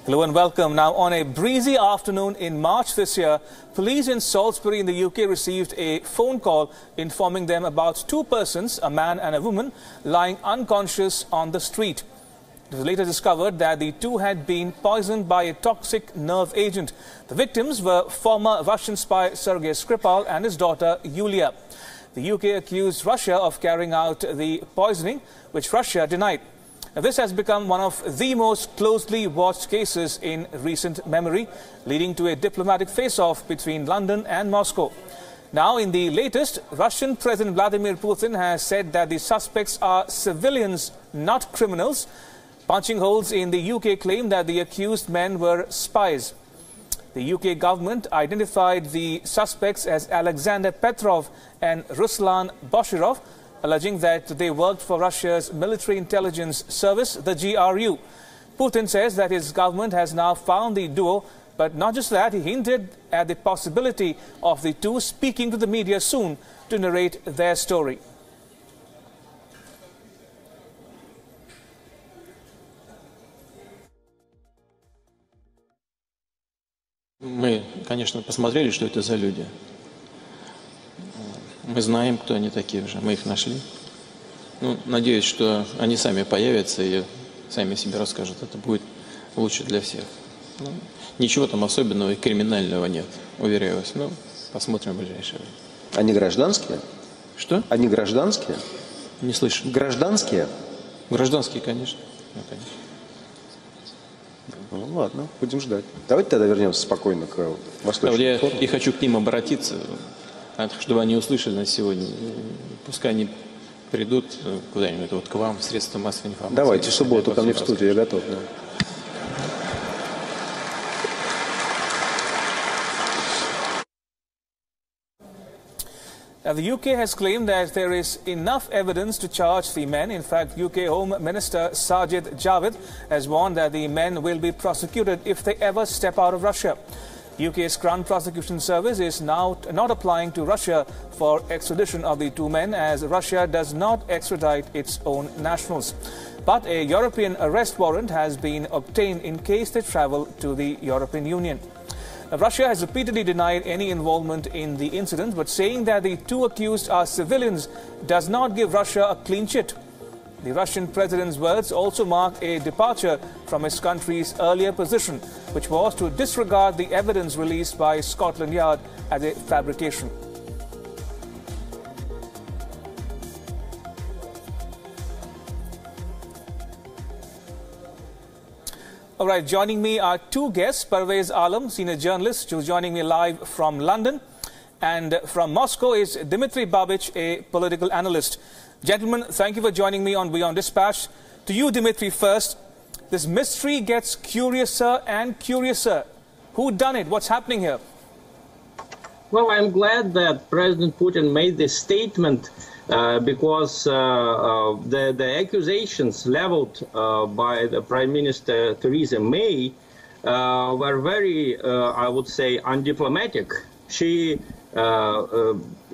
Hello and welcome. Now, on a breezy afternoon in March this year, police in Salisbury in the UK received a phone call informing them about two persons, a man and a woman, lying unconscious on the street. It was later discovered that the two had been poisoned by a toxic nerve agent. The victims were former Russian spy Sergei Skripal and his daughter Yulia. The UK accused Russia of carrying out the poisoning, which Russia denied. Now, this has become one of the most closely watched cases in recent memory, leading to a diplomatic face-off between London and Moscow. Now, in the latest, Russian President Vladimir Putin has said that the suspects are civilians, not criminals, punching holes in the UK claim that the accused men were spies. The UK government identified the suspects as Alexander Petrov and Ruslan Boshirov, alleging that they worked for Russia's military intelligence service, the GRU. Putin says that his government has now found the duo, but not just that, he hinted at the possibility of the two speaking to the media soon to narrate their story. Мы, конечно, посмотрели, что это за люди. Мы знаем, кто они такие уже, мы их нашли. Ну, надеюсь, что они сами появятся и сами себе расскажут. Это будет лучше для всех. Ну, ничего там особенного и криминального нет, уверяю вас. Ну, посмотрим в ближайшее время. Они гражданские? Что? Они гражданские? Не слышу. Гражданские? Гражданские, конечно. Ну, конечно. Ну, ладно, будем ждать. Давайте тогда вернемся спокойно к восточному форуму. Я и хочу к ним обратиться, чтобы они услышали нас сегодня. Пускай они придут куда-нибудь, вот к вам, в средства массовой информации. Давайте в субботу ко мне в студию, я готов. Да. Now, the UK has claimed that there is enough evidence to charge the men. In fact, UK Home Minister Sajid Javid has warned that the men will be prosecuted if they ever step out of Russia. UK's Crown Prosecution Service is now not applying to Russia for extradition of the two men, as Russia does not extradite its own nationals. But a European arrest warrant has been obtained in case they travel to the European Union. Now, Russia has repeatedly denied any involvement in the incident, but saying that the two accused are civilians does not give Russia a clean sheet. The Russian president's words also mark a departure from his country's earlier position, which was to disregard the evidence released by Scotland Yard as a fabrication. All right, joining me are two guests, Pervaiz Alam, senior journalist, who's joining me live from London, and from Moscow is Dmitry Babich, a political analyst. Gentlemen, thank you for joining me on WION Dispatch. To you, Dmitry, first, this mystery gets curiouser and curiouser. Who done it? What's happening here? Well, I'm glad that President Putin made this statement because the accusations leveled by the Prime Minister Theresa May were very, I would say, undiplomatic. She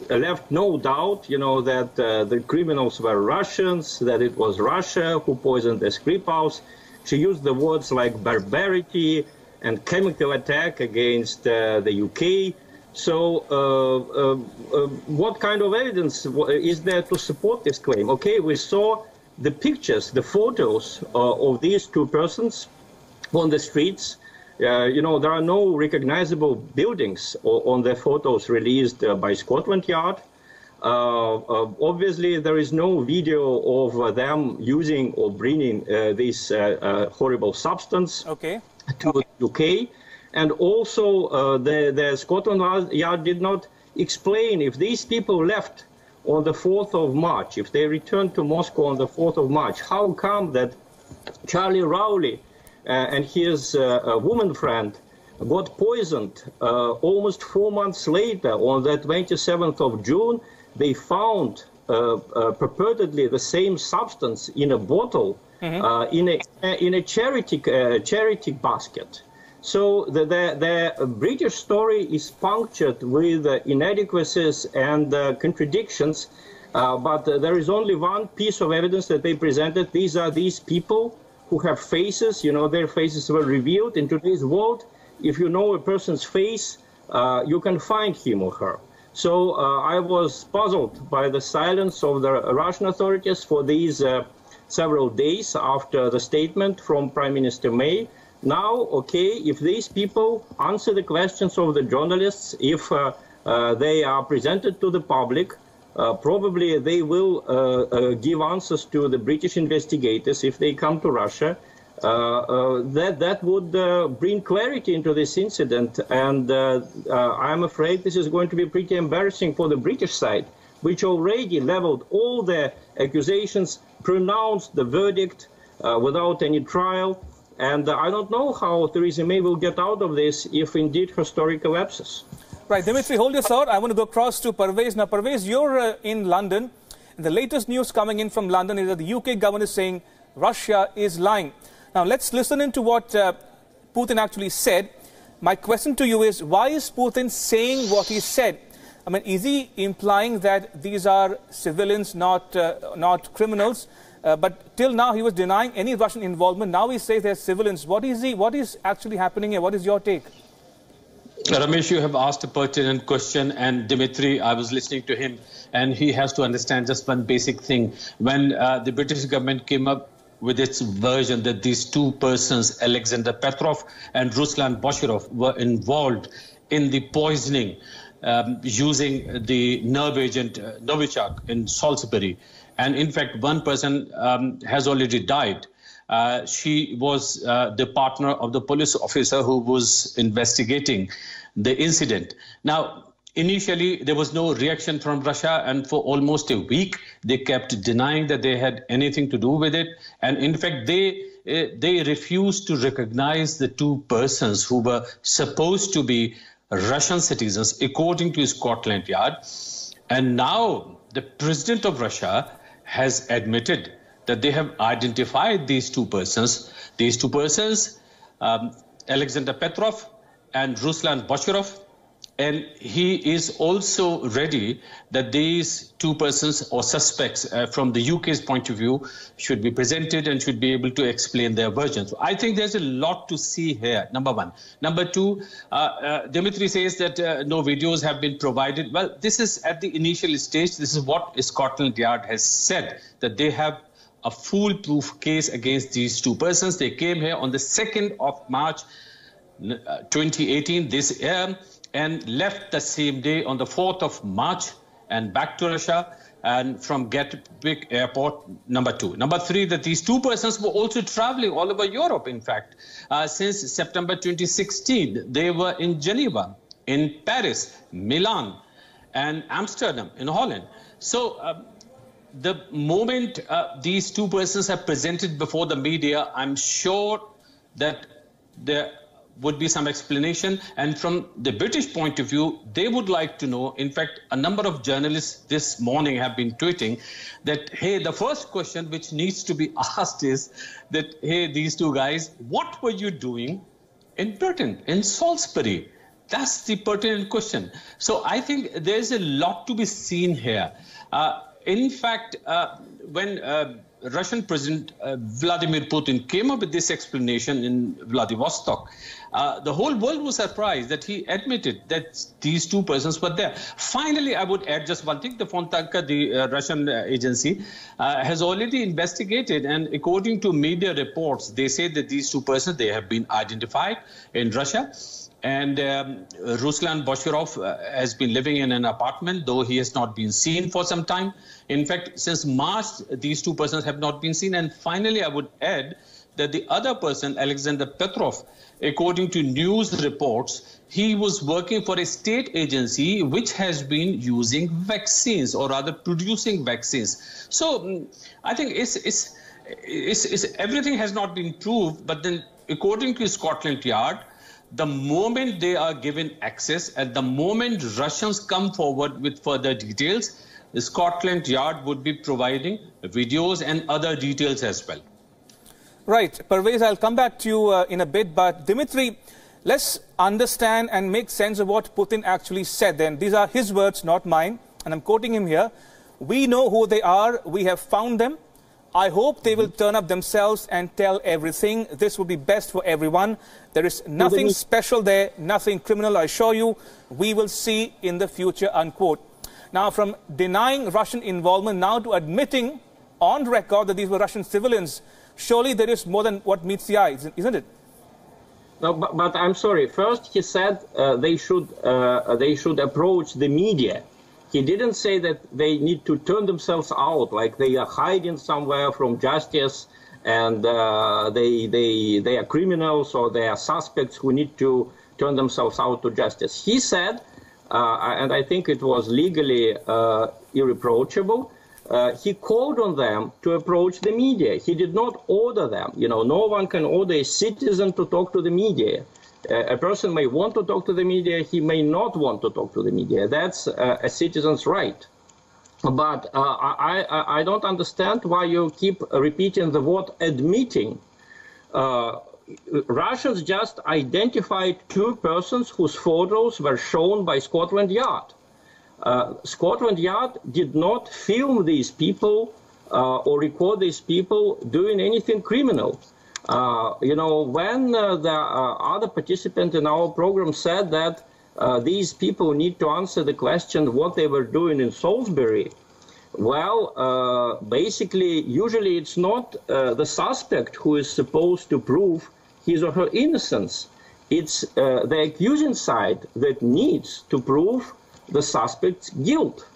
left no doubt, that the criminals were Russians, that it was Russia who poisoned the Skripals. She used the words like barbarity and chemical attack against the UK. So what kind of evidence is there to support this claim? Okay, we saw the pictures, the photos of these two persons on the streets. There are no recognizable buildings on the photos released by Scotland Yard. Obviously, there is no video of them using or bringing this horrible substance to the UK. And also, the Scotland Yard did not explain if these people left on the 4th of March, if they returned to Moscow on the 4th of March, how come that Charlie Rowley and his woman friend got poisoned almost 4 months later? On the 27th of June, they found purportedly the same substance in a bottle in a charity basket. So the British story is punctured with inadequacies and contradictions, but there is only one piece of evidence that they presented. These are these people who have faces. You know, their faces were revealed. In today's world, if you know a person's face, you can find him or her. So I was puzzled by the silence of the Russian authorities for these several days after the statement from Prime Minister May. Now, okay, if these people answer the questions of the journalists, if they are presented to the public, probably they will give answers to the British investigators if they come to Russia. That would bring clarity into this incident, and I'm afraid this is going to be pretty embarrassing for the British side, which already leveled all the accusations, pronounced the verdict without any trial, and I don't know how Theresa May will get out of this if indeed her story collapses. Right, Dimitri, hold your thought. I want to go across to Pervaiz. Now, Pervaiz, you're in London, and the latest news coming in from London is that the UK government is saying Russia is lying. Now, let's listen into what Putin actually said. My question to you is, why is Putin saying what he said? I mean, is he implying that these are civilians, not criminals? But till now, he was denying any Russian involvement. Now he says they're civilians. What is actually happening here? What is your take? Ramesh, you have asked a pertinent question, and Dimitri, I was listening to him, and he has to understand just one basic thing. When the British government came up with its version that these two persons, Alexander Petrov and Ruslan Boshirov, were involved in the poisoning using the nerve agent Novichok in Salisbury. And in fact, one person has already died. She was the partner of the police officer who was investigating the incident. Now, initially, there was no reaction from Russia, and for almost a week, they kept denying that they had anything to do with it. And in fact, they refused to recognize the two persons who were supposed to be Russian citizens, according to Scotland Yard. And now the president of Russia has admitted that they have identified these two persons. These two persons, Alexander Petrov and Ruslan Boshirov, and he is also ready that these two persons or suspects from the UK's point of view should be presented and should be able to explain their versions. So I think there's a lot to see here, number one. Number two, Dimitri says that no videos have been provided. Well, this is at the initial stage. This is what Scotland Yard has said, that they have a foolproof case against these two persons. They came here on the 2nd of March 2018, this year, and left the same day on the 4th of March and back to Russia, and from Gatwick Airport, number two. Number three, that these two persons were also traveling all over Europe, in fact. Since September 2016, they were in Geneva, in Paris, Milan, and Amsterdam, in Holland. So the moment these two persons are presented before the media, I'm sure that there would be some explanation. And from the British point of view, they would like to know. In fact, a number of journalists this morning have been tweeting that, hey, the first question which needs to be asked is that, hey, these two guys, what were you doing in Britain, in Salisbury? That's the pertinent question. So I think there's a lot to be seen here. In fact, when Russian President Vladimir Putin came up with this explanation in Vladivostok, the whole world was surprised that he admitted that these two persons were there. Finally, I would add just one thing. The Fontanka, the Russian agency, has already investigated, and according to media reports, they say that these two persons, they have been identified in Russia. And Ruslan Boshirov has been living in an apartment, though he has not been seen for some time. In fact, since March, these two persons have not been seen. And finally, I would add that the other person, Alexander Petrov, according to news reports, he was working for a state agency which has been using vaccines, or rather producing vaccines. So I think everything has not been proved. But then, according to Scotland Yard, the moment they are given access, at the moment Russians come forward with further details, the Scotland Yard would be providing videos and other details as well. Right. Pervaiz, I'll come back to you in a bit, but Dimitri, let's understand and make sense of what Putin actually said then. These are his words, not mine, and I'm quoting him here. We know who they are. We have found them. I hope they will turn up themselves and tell everything. This would be best for everyone. There is nothing special there, nothing criminal, I assure you. We will see in the future, unquote. Now, from denying Russian involvement now to admitting on record that these were Russian civilians, surely there is more than what meets the eye, isn't it? No, but I'm sorry. First, he said they should approach the media. He didn't say that they need to turn themselves out, like they are hiding somewhere from justice, and they are criminals or they are suspects who need to turn themselves out to justice. He said, and I think it was legally irreproachable, he called on them to approach the media. He did not order them. You know, no one can order a citizen to talk to the media. A person may want to talk to the media, he may not want to talk to the media. That's a citizen's right. But I don't understand why you keep repeating the word admitting. Russians just identified two persons whose photos were shown by Scotland Yard. Scotland Yard did not film these people or record these people doing anything criminal. You know, when the other participant in our program said that these people need to answer the question what they were doing in Salisbury, well, basically, usually it's not the suspect who is supposed to prove his or her innocence. It's the accusing side that needs to prove the suspect's guilt.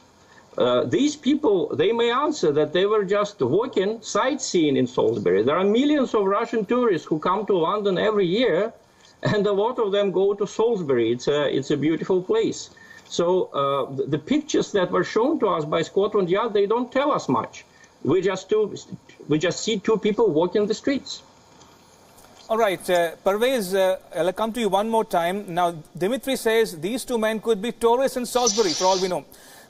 These people, they may answer that they were just walking, sightseeing in Salisbury. There are millions of Russian tourists who come to London every year, and a lot of them go to Salisbury. It's a beautiful place. So the pictures that were shown to us by Scotland Yard, they don't tell us much. We just see two people walking the streets. All right, Pervaiz, I'll come to you one more time. Now, Dimitri says these two men could be tourists in Salisbury, for all we know.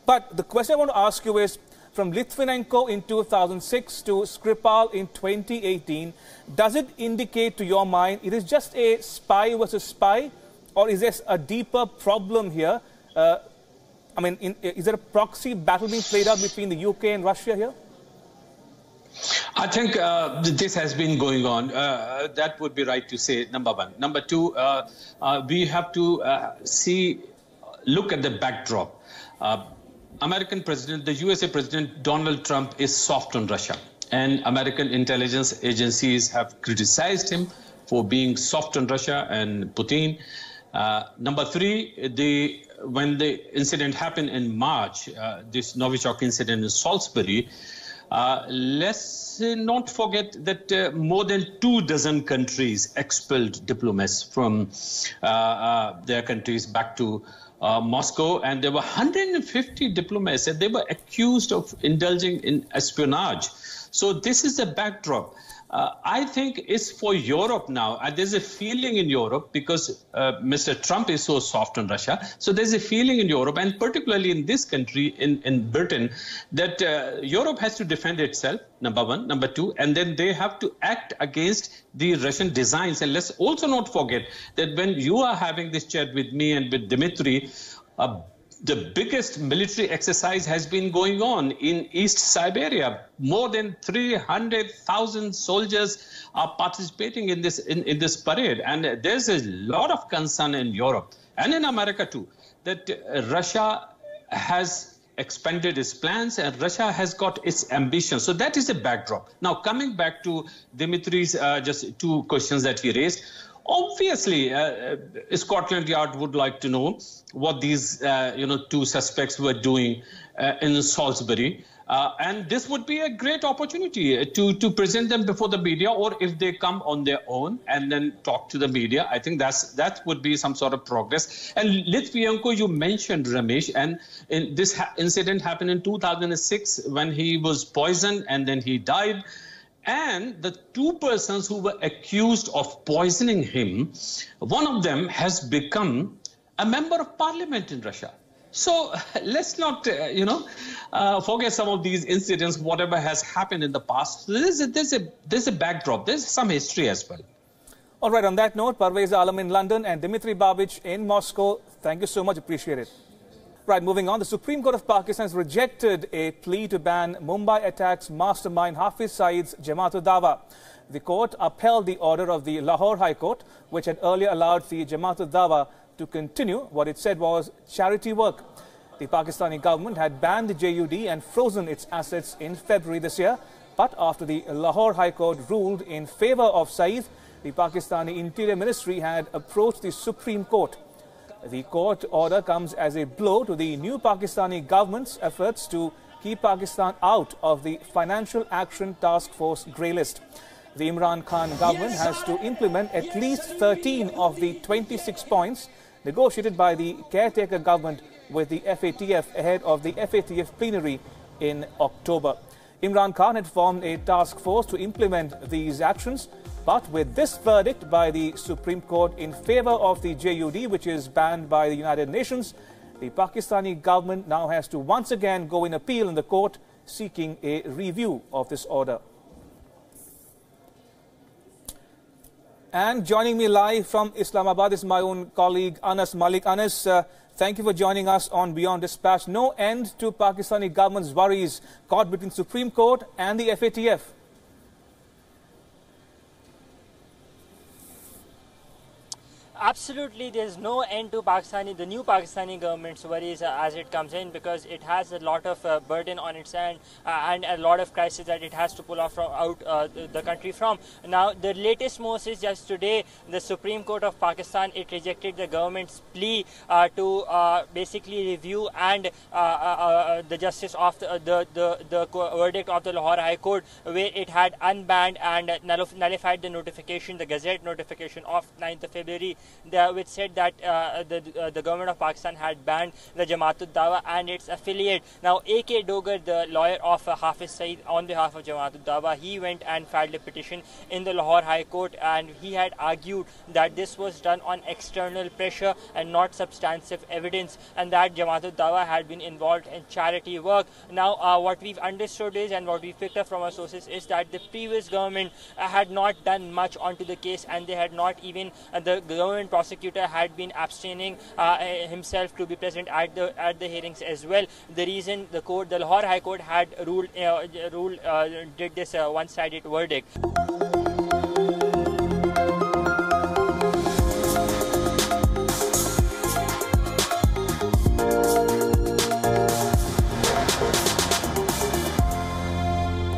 But the question I want to ask you is, from Litvinenko in 2006 to Skripal in 2018, does it indicate to your mind it is just a spy versus spy, or is there a deeper problem here? I mean, is there a proxy battle being played out between the UK and Russia here? I think this has been going on. That would be right to say, number one. Number two, we have to look at the backdrop. American president, the USA President Donald Trump is soft on Russia, and American intelligence agencies have criticized him for being soft on Russia and Putin. Number three, when the incident happened in March, this Novichok incident in Salisbury, let's not forget that more than 24 countries expelled diplomats from their countries back to Moscow, and there were 150 diplomats and they were accused of indulging in espionage. So this is the backdrop. I think it's for Europe now. There's a feeling in Europe because Mr. Trump is so soft on Russia. So there's a feeling in Europe, and particularly in this country, in Britain, that Europe has to defend itself, number one. Number two, and then they have to act against the Russian designs. And let's also not forget that when you are having this chat with me and with Dimitri, the biggest military exercise has been going on in East Siberia. More than 300,000 soldiers are participating in this parade. And there's a lot of concern in Europe and in America too, that Russia has expanded its plans and Russia has got its ambitions. So that is the backdrop. Now, coming back to Dimitri's just two questions that he raised. Obviously, Scotland Yard would like to know what these, two suspects were doing in Salisbury. And this would be a great opportunity to present them before the media, or if they come on their own and then talk to the media. I think that would be some sort of progress. And Litvinenko, you mentioned, Ramesh, and this incident happened in 2006 when he was poisoned and then he died. And the two persons who were accused of poisoning him, one of them has become a member of parliament in Russia. So let's not, forget some of these incidents, whatever has happened in the past. There's a backdrop. There's some history as well. All right. On that note, Pervaiz Alam in London and Dimitri Babic in Moscow, thank you so much. Appreciate it. Right, moving on, the Supreme Court of Pakistan has rejected a plea to ban Mumbai attacks mastermind Hafiz Saeed's Jamaat-ud-Dawa. The court upheld the order of the Lahore High Court, which had earlier allowed the Jamaat-ud-Dawa to continue what it said was charity work. The Pakistani government had banned the JUD and frozen its assets in February this year. But after the Lahore High Court ruled in favor of Saeed, the Pakistani Interior Ministry had approached the Supreme Court. The court order comes as a blow to the new Pakistani government's efforts to keep Pakistan out of the Financial Action Task Force grey list. The Imran Khan government has to implement at least 13 of the 26 points negotiated by the caretaker government with the FATF ahead of the FATF plenary in October. Imran Khan had formed a task force to implement these actions, but with this verdict by the Supreme Court in favor of the JUD, which is banned by the United Nations, the Pakistani government now has to once again go in appeal in the court seeking a review of this order. And joining me live from Islamabad is my own colleague Anas Malik. Anas, thank you for joining us on WION Dispatch. No end to Pakistani government's worries caught between Supreme Court and the FATF. Absolutely, there's no end to the new Pakistani government's worries as it comes in, because it has a lot of burden on its hand and a lot of crisis that it has to pull off out the country from. Now, the latest most is just today, the Supreme Court of Pakistan, it rejected the government's plea to basically review and the justice of the verdict of the Lahore High Court, where it had unbanned and nullified the notification, the Gazette notification of 9th of February. Which said that the government of Pakistan had banned the Jamaat-ud-Dawa and its affiliate. Now, A.K. Dogar, the lawyer of Hafiz Saeed on behalf of Jamaat-ud-Dawa, he went and filed a petition in the Lahore High Court, and he had argued that this was done on external pressure and not substantive evidence, and that Jamaat-ud-Dawa had been involved in charity work. Now, what we've understood is, and what we picked up from our sources, is that the previous government had not done much onto the case, and they had not even, the government prosecutor had been abstaining himself to be present at the hearings as well. The reason the Lahore High Court had did this one-sided verdict.